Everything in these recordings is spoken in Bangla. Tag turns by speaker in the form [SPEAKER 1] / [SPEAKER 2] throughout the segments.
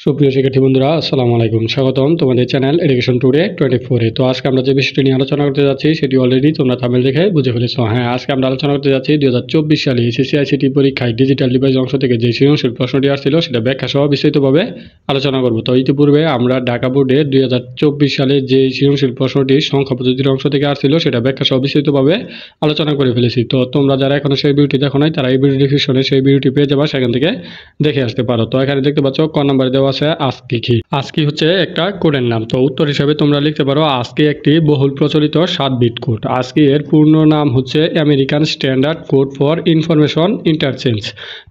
[SPEAKER 1] সুপ্রিয় শিক্ষার্থী বন্ধুরা, আসসালামু আলাইকুম। স্বাগতম তোমাদের চ্যানেল এডুকেশন টুডে 24 এ। তো আজকে আমরা যে বিষয়টি নিয়ে আলোচনা করতে যাচ্ছি সেটি অলরেডি তোমরা থাম্বনেল দেখে বুঝে ফেলেছো। হ্যাঁ, আজকে আমরা আলোচনা করতে যাচ্ছি 2024 সালে এসএসসি আইসিটি পরীক্ষায় ডিজিটাল ডিভাইস অংশ থেকে যে সৃজনশীল প্রশ্নটি আসছিল সেটা ব্যাখ্যা সহ বিস্তারিতভাবে আলোচনা করব। তো ইতিপূর্বে আমরা ঢাকা বোর্ডে 2024 সালে যে সৃজনশীল প্রশ্নটি সংখ্যা পদ্ধতির অংশ থেকে আসছিল সেটা ব্যাখ্যা সহ বিস্তারিতভাবে আলোচনা করে ফেলেছি। তো তোমরা যারা এখনো সেই ভিডিওটি দেখো নাই তারা এই ভিডিও ডিসক্রিপশনে সেই ভিডিওটি পেয়ে যাবা, সেখান থেকে দেখে আসতে পারো। তো এখানে দেখতে পাচ্ছ ক নম্বরে দেওয়া আছে আজকি কি। আজকি হচ্ছে একটা কোডের নাম। তো উত্তর হিসাবে তোমরা লিখতে পারো আজকি একটি বহুল প্রচলিত 7 বিট কোড। আজকি এর পূর্ণ নাম হচ্ছে American standard code for information interchange.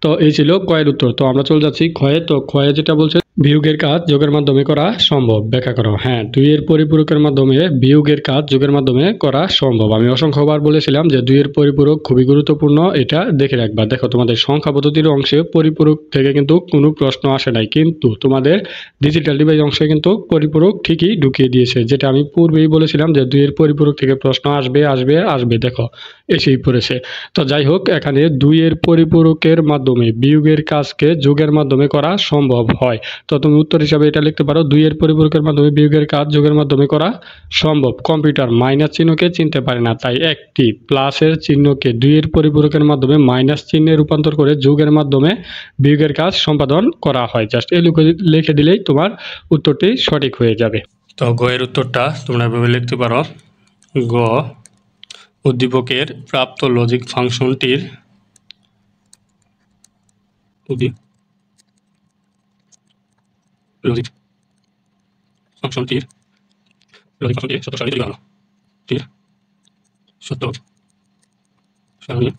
[SPEAKER 1] তো এই ছিল কয়ের উত্তর। তো আমরা চলে যাচ্ছি ক্ষয়ে। তো ক্ষয়ে যেটা বলছে বিয়োগের কাজ যোগের মাধ্যমে করা সম্ভব, ব্যাখ্যা করো। হ্যাঁ, 2 এর পরিপূরকের মাধ্যমে বিয়োগের কাজ যোগের মাধ্যমে করা সম্ভব। আমি অসংখ্যবার বলেছিলাম যে 2 এর পরিপূরক খুবই গুরুত্বপূর্ণ, এটা দেখে রাখবা। দেখো, তোমাদের সংখ্যা পদ্ধতির অংশে পরিপূরক থেকে কিন্তু কোনো প্রশ্ন আসে নাই, কিন্তু তোমাদের ডিজিটাল ডিভাইস অংশে কিন্তু পরিপূরক ঠিকই ঢুকিয়ে দিয়েছে, যেটা আমি পূর্বেই বলেছিলাম যে 2 এর পরিপূরক থেকে প্রশ্ন আসবে আসবে আসবে। দেখো, এসেই পড়েছে। তো যাই হোক, এখানে 2 এর পরিপূরকের মাধ্যমে বিয়োগের কাজকে যোগের মাধ্যমে করা সম্ভব হয়। তো তুমি উত্তর হিসাবে এটা লিখতে পারো 2 এর পরিপূরকের মাধ্যমে বিয়োগের কাজ যোগের মাধ্যমে করা সম্ভব। কম্পিউটার মাইনাস চিহ্নকে চিনতে পারে না, তাই একটি প্লাসের চিহ্নকে 2 এর পরিপূরকের মাধ্যমে মাইনাস চিহ্নে রূপান্তর করে যোগের মাধ্যমে বিয়োগের কাজ সম্পাদন করা হয়। জাস্ট এই লিখে দিলেই তোমার উত্তরটি সঠিক হয়ে যাবে।
[SPEAKER 2] তো গ এর উত্তরটা তোমরা এভাবে লিখতে পারো। গ, উদ্দীপকের প্রাপ্ত লজিক ফাংশনটির সত্য সারণী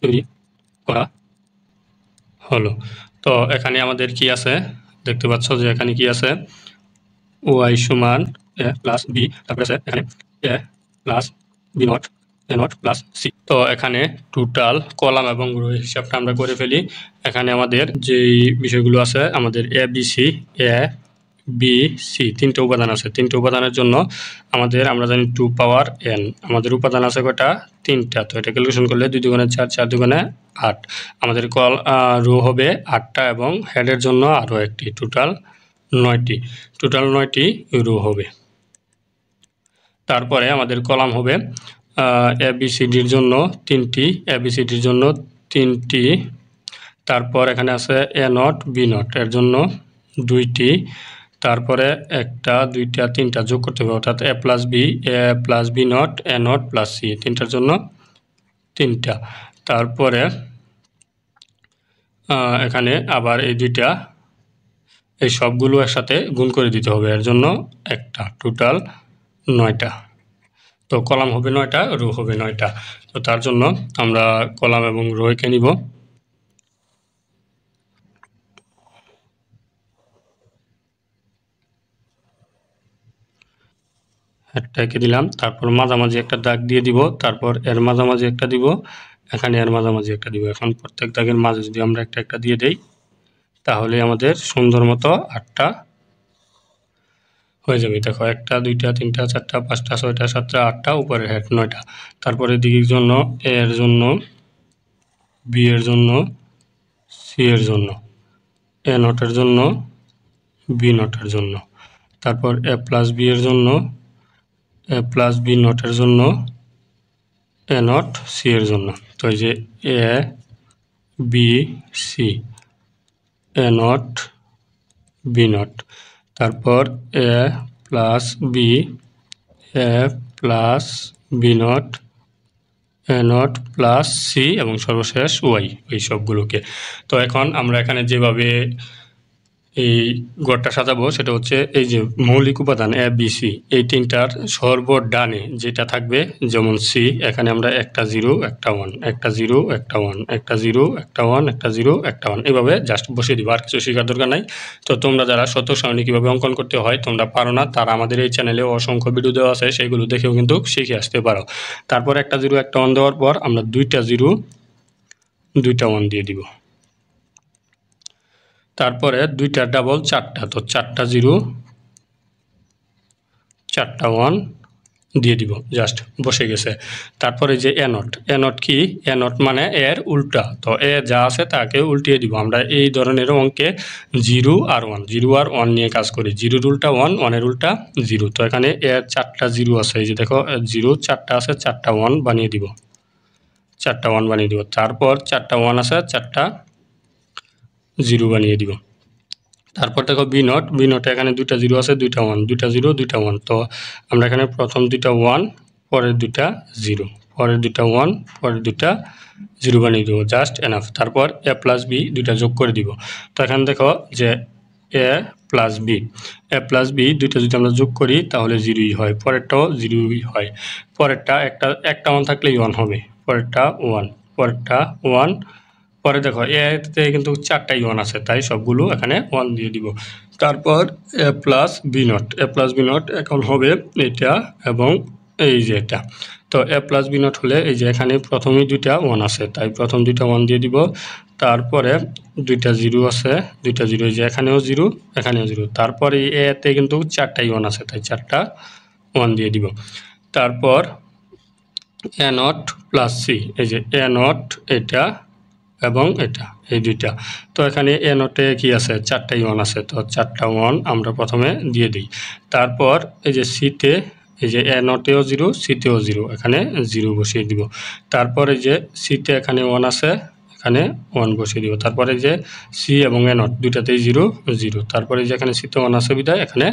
[SPEAKER 2] তৈরি করা হলো। তো এখানে আমাদের কি আছে দেখতে পাচ্ছ যে এখানে কি আছে, ওয়াই সমান এ প্লাস বি, তারপরে আছে এখানে A plus B not A not plus C. তো এখানে টোটাল কলাম এবং রো হিসাবটা আমরা করে ফেলি। এখানে আমাদের যেই বিষয়গুলো আছে, আমাদের এ বি সি, এ বি সি তিনটে উপাদান আছে। তিনটে উপাদানের জন্য আমাদের আমরা জানি 2 পাওয়ার n, আমাদের উপাদান আছে কয়টা, 3টা। তো এটা ক্যালকুলেশন করলে 2 দুগুণে 4, 4 দুগুণে 8, আমাদের রো হবে 8টা এবং হেডের জন্য আরও একটি, টোটাল 9টি রো হবে। তারপরে আমাদের কলাম হবে এ বি সি ডির জন্য 3টি, এ বি সি ডির জন্য 3টি। তারপর এখানে আছে এ নট বি নট, এর জন্য 2টি। তারপরে 1টা 2টা 3টা যোগ করতে হবে, অর্থাৎ A plus B not A not plus C, 3টার জন্য 3টা। তারপরে এখানে আবার এই 2টা, এই সবগুলো একসাথে গুণ করে দিতে হবে, এর জন্য 1টা, টোটাল 9টা। তো কলাম হবে 9টা, রো হবে 9টা। তো তার জন্য আমরা কলাম এবং রো এঁকে নিব। একটা এঁকে দিলাম, তারপর মাঝামাঝি একটা দাগ দিয়ে দিব, তারপর এর মাঝামাঝি একটা দিব, এখানে এর মাঝামাঝি একটা দিব। এখন প্রত্যেক দাগের মাঝে যদি আমরা একটা একটা দিয়ে দেই তাহলে আমাদের সুন্দর মতো 8টা হয়ে যাবে। দেখো, 1টা 2টা 3টা 4টা 5টা 6টা 7টা 8টা, উপরের হেড 9টা। তারপরে দিকের জন্য এ এর জন্য, বি এর জন্য, সি এর জন্য, এ নটের জন্য, বি নটের জন্য, তারপর এ প্লাস বি এর জন্য, এ প্লাস বি নটের জন্য, এ নট সি এর জন্য। তো এই যে A B C, A not B not, তারপর A plus B, A plus B not, A not plus C এবং সর্বশেষ ওয়াই, এই সবগুলোকে। তো এখন আমরা এখানে যেভাবে এই গড়টা সাজাবো সেটা হচ্ছে এই যে মৌলিক উপাদান এ বি সি, এই তিনটার সর্বডানে যেটা থাকবে, যেমন সি, এখানে আমরা একটা 0 একটা 1, একটা 0 একটা 1, একটা 0 একটা 1, একটা 0 একটা 1, এইভাবে জাস্ট বসিয়ে দিব, আর কিছু শেখার দরকার নাই। তো তোমরা যারা শতক সারণী কীভাবে অঙ্কন করতে হয় তোমরা পারো না, তারা আমাদের এই চ্যানেলে অসংখ্য ভিডিও দেওয়া আছে, সেগুলো দেখেও কিন্তু শিখে আসতে পারো। তারপর একটা 0 একটা 1 দেওয়ার পর আমরা 2টা 0 2টা 1 দিয়ে দিব। তারপরে 2টার ডাবল 4টা, তো 4টা 0 4টা 1 দিয়ে দিব, জাস্ট বসে গেছে। তারপরে যে এ নট কি, এ নট মানে এর উল্টা, তো এ যা আছে তাকে উল্টিয়ে দিব। আমরা এই ধরনের অঙ্কে 0 আর 1 নিয়ে কাজ করি। 0-র উল্টা 1, 1-এর উল্টা 0। তো এখানে এর 4টা 0 আছে, এই যে দেখো 0 4টা আছে, 4টা 1 বানিয়ে দিব, 4টা 1 বানিয়ে দিব। তারপর 4টা 1 আছে, 4টা 0 বানিয়ে দিব। তারপর দেখো বি নট এখানে 2টা 0 আছে, 2টা 1, 2টা 0 2টা 1। তো আমরা এখানে প্রথম 2টা 1, পরের 2টা 0, পরের 2টা 1, পরের 2টা 0 বানিয়ে দিব, জাস্ট এনাফ। তারপর এ প্লাস বি 2টা যোগ করে দিব। তো এখানে দেখো যে এ প্লাস বি 2টা যদি আমরা যোগ করি তাহলে 0ই হয়, পরেরটাও 0ই হয়। পরেরটা একটা 1 থাকলেই 1 হবে, পরেরটা 1, পরেরটা 1। পরে দেখো এতে কিন্তু 4টাই 1 আছে, তাই সবগুলো এখানে 1 দিয়ে দিব। তারপর এ প্লাস বি নট এখন হবে এটা এবং এই যে এটা। তো এ প্লাস বি নট হলে এই যে এখানে প্রথমেই 2টা 1 আছে, তাই প্রথম 2টা 1 দিয়ে দিব। তারপরে 2টা 0 আছে, 2টা 0, এই যে এখানেও 0, এখানেও 0। তারপরে এতে কিন্তু 4টাই 1 আছে, তাই 4টা 1 দিয়ে দিব। তারপর এ নট প্লাস সি, এই যে এ নট এটা এবং এটা, এই 2টা। তো এখানে এ নটে কি আছে, 4টাই 1 আছে, তো 4টা 1 আমরা প্রথমে দিয়ে দিই। তারপর এই যে সিতে, এই যে এ নটেও 0, সিতেও 0, এখানে 0 বসিয়ে দিব। তারপরে যে সিতে এখানে 1 আছে, এখানে 1 বসিয়ে দিব। তারপরে যে সি এবং এ নট 2টাতেই 0 0, তারপরে যে এখানে সিতে 1 আছে বিধায় এখানে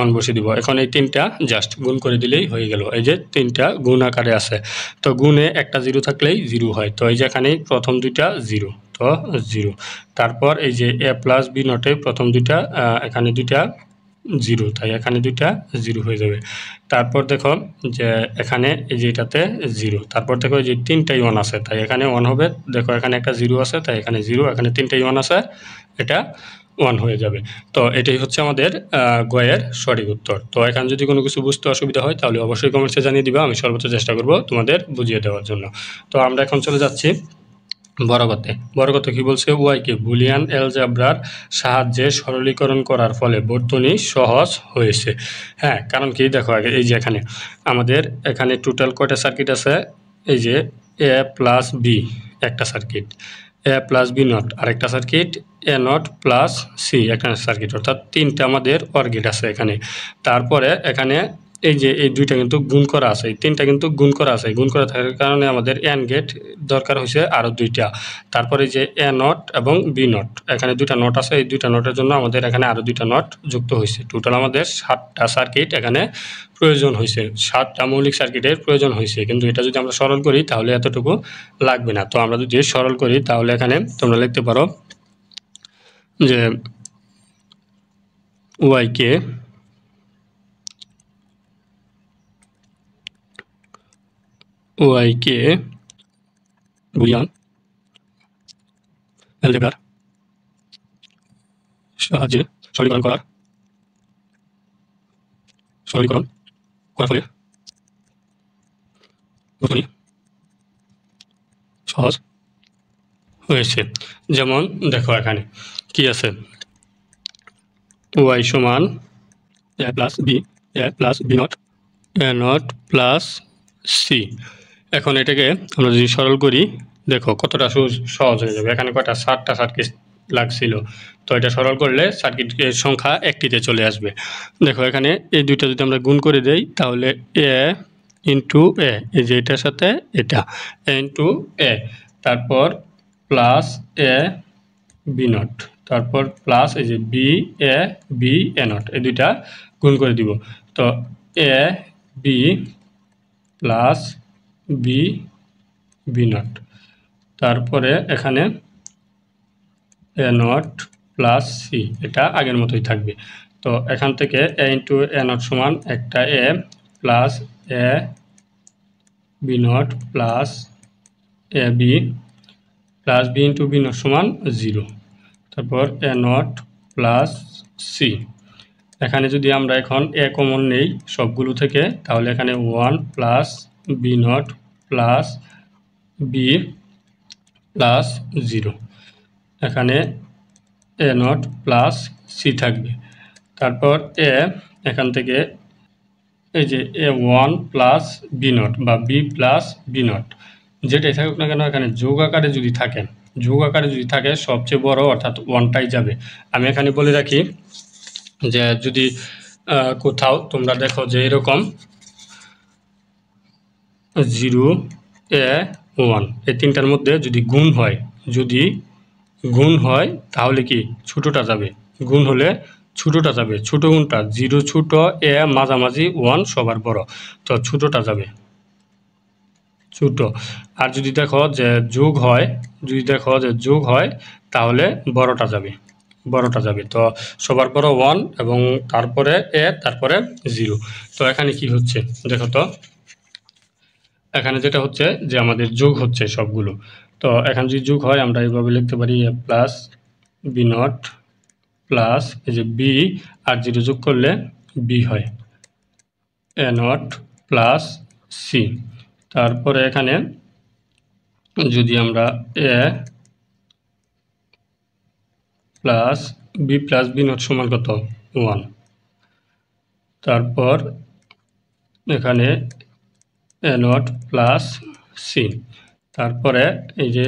[SPEAKER 2] 1 বসিয়ে দিব। এখন এই 3টা জাস্ট গুণ করে দিলেই হয়ে গেল। এই যে 3টা গুণ আকারে আছে, তো গুণে একটা 0 থাকলেই 0 হয়। তো এই যে এখানে প্রথম 2টা 0, তো 0। তারপর এই যে এ প্লাস বি নটে প্রথম 2টা এখানে 2টা 0, তাই এখানে 2টা 0 হয়ে যাবে। তারপর দেখো যে এখানে এই যে এটাতে 0, তারপর দেখো এই যে 3টাই 1 আছে, তাই এখানে 1 হবে। দেখো এখানে একটা 0 আছে, তাই এখানে 0, এখানে 3টাই 1 আছে, এটা 1 হয়ে যাবে। তো এটাই হচ্ছে আমাদের গয়ের সঠিক উত্তর। তো এখানে যদি কোনো কিছু বুঝতে অসুবিধা হয় তাহলে অবশ্যই কমেন্টসে জানিয়ে দিবা, আমি সর্বোচ্চ চেষ্টা করব তোমাদের বুঝিয়ে দেওয়ার জন্য। তো আমরা এখন চলে যাচ্ছি বড় কথা কি বলছে, ওয়াইকে বুলিয়ান অ্যালজেব্রার সাহায্যে সরলীকরণ করার ফলে বর্তনী সহজ হয়েছে। হ্যাঁ, কারণ কি দেখো আগে এই যে এখানে আমাদের এখানে টোটাল কয়টা সার্কিট আছে, এই যে এ প্লাস বি একটা circuit, A plus B not আরেকটা circuit, A not plus C একটা সার্কিট, অর্থাৎ 3টা আমাদের অর গেট আছে এখানে। তারপরে এখানে এই যে এই 2টা কিন্তু গুণ করা আছে, এই 3টা কিন্তু গুণ করা আছে, গুণ করা থাকার কারণে আমাদের এন গেট দরকার হয়েছে আরও 2টা। তারপরে যে এ নট এবং বি নট, এখানে 2টা নট আছে, এই 2টা নটের জন্য আমাদের এখানে আরও 2টা নট যুক্ত হয়েছে। টোটাল আমাদের 7টা সার্কিট এখানে প্রয়োজন হয়েছে, 7টা মৌলিক সার্কিটের প্রয়োজন হয়েছে। কিন্তু এটা যদি আমরা সরল করি তাহলে এতটুকু লাগবে না। তো আমরা যদি সরল করি তাহলে এখানে তোমরা লিখতে পারো যে ওয়াইকে বুলিয়ান অ্যালজেব্রার সাহায্যে সরলীকরণ করার ফলে বর্তনী সহজ হয়েছে। যেমন দেখো এখানে কি আছে, ওয়াই সমান A plus B not, A not plus C. এখন এটাকে আমরা যদি সরল করি দেখো কতটা সহজ হয়ে যাবে। এখানে কয়টা 7টা সার্কিট লাগছিল, তো এটা সরল করলে সার্কিটের সংখ্যা একটিতে চলে আসবে। দেখো এখানে এই 2টা যদি আমরা গুণ করে দেই তাহলে এ ইন্টু এ, এই যে এটার সাথে এটা এ ইন্টু এ, তারপর প্লাস এ বি নট, তারপর প্লাস এই যে বি এ নট, এই 2টা গুণ করে দিব। তো এ বি প্লাস বি নট, তারপরে এখানে এ নট প্লাস সি, এটা আগের মতোই থাকবে। তো এখান থেকে এ ইন্টু এ নট সমান একটা A plus A B not plus A B plus B into B not সমান 0, তারপর এ নট প্লাস সি। এখানে যদি আমরা এখন এ কমন নেই সবগুলো থেকে তাহলে এখানে 1 plus B not plus B plus 0, এখানে এ নট প্লাস সি থাকবে। তারপর এ এখান থেকে এই যে A1 প্লাস বি নট বা বি প্লাস বি নট যেটাই থাকুক না কেন, এখানে যোগ আকারে যদি থাকে সবচেয়ে বড় অর্থাৎ 1টাই যাবে। আমি এখানে বলে রাখি যে যদি কোথাও তোমরা দেখো যে এরকম 0 A1 এই তিনটার মধ্যে যদি গুণ হয় তাহলে কি ছোটোটা যাবে, গুণ হলে ছোটোটা যাবে। ছোটো গুণটা 0 ছোট, এ মাঝামাঝি, 1 সবার বড়, তো ছোটোটা যাবে ছোটো। আর যদি দেখো যে যোগ হয় তাহলে বড়টা যাবে। তো সবার বড় 1 এবং তারপরে এ, তারপরে 0। তো এখানে কি হচ্ছে দেখো তো, এখানে যেটা হচ্ছে যে আমাদের যোগ হচ্ছে সবগুলো। তো এখানে যদি যোগ হয় আমরা এইভাবে লিখতে পারি এ প্লাস বি নট প্লাস এই যে বি আর 0 যোগ করলে বি হয়, এ নট প্লাস সি। তারপরে এখানে যদি আমরা এ প্লাস বি নট সমান কত 1, তারপর এখানে এ নট প্লাস সি, তারপরে এই যে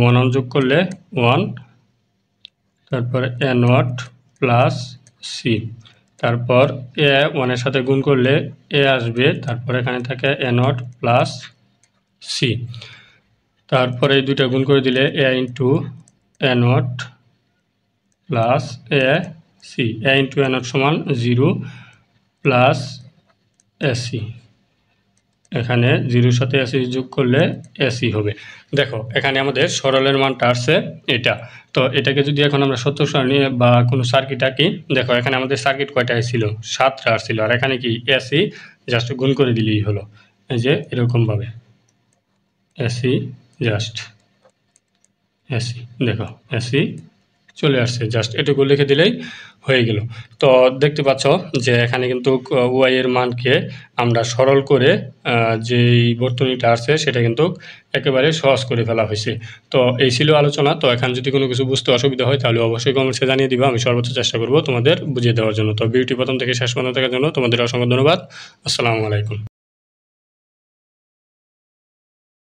[SPEAKER 2] 1 যোগ করলে 1, তারপরে এ নট প্লাস সি, তারপর এ 1-এর সাথে গুণ করলে এ আসবে, তারপর এখানে থাকে এ নট প্লাস সি, তারপরে এই দুইটা গুণ করে দিলে A into A not plus A C, A into A not সমান 0 প্লাস এসি, এখানে 0-এর সাথে এসি যোগ করলে এসি হবে। দেখো এখানে আমাদের সরলের মানটা আসছে এটা। তো এটাকে যদি এখন আমরা সত্য সারণী বা কোনো সার্কিট আঁকি, দেখো এখানে আমাদের সার্কিট কয়টা ছিল, 7টা আসছিল, আর এখানে কি এসি জাস্ট গুণ করে দিলেই হলো, এই যে এরকমভাবে এসি জাস্ট এসি, দেখো এসি চলে আসছে, জাস্ট এটুকু লিখে দিলেই হয়ে গেল। তো দেখতে পাচ্ছ যে এখানে কিন্তু ওয়াই এর মানকে আমরা সরল করে যেই বর্তনীটা আছে সেটা কিন্তু একেবারে সহজ করে ফেলা হয়েছে। তো এই ছিল আলোচনা। তো এখানে যদি কোনো কিছু বুঝতে অসুবিধা হয় তাহলে অবশ্যই কমেন্টসে জানিয়ে দিবা, আমি সর্বোচ্চ চেষ্টা করব তোমাদের বুঝিয়ে দেওয়ার জন্য। তো ভিডিওটি প্রথম থেকে শেষ পর্যন্ত দেখার জন্য তোমাদের অসংখ্য ধন্যবাদ। আসসালামু আলাইকুম।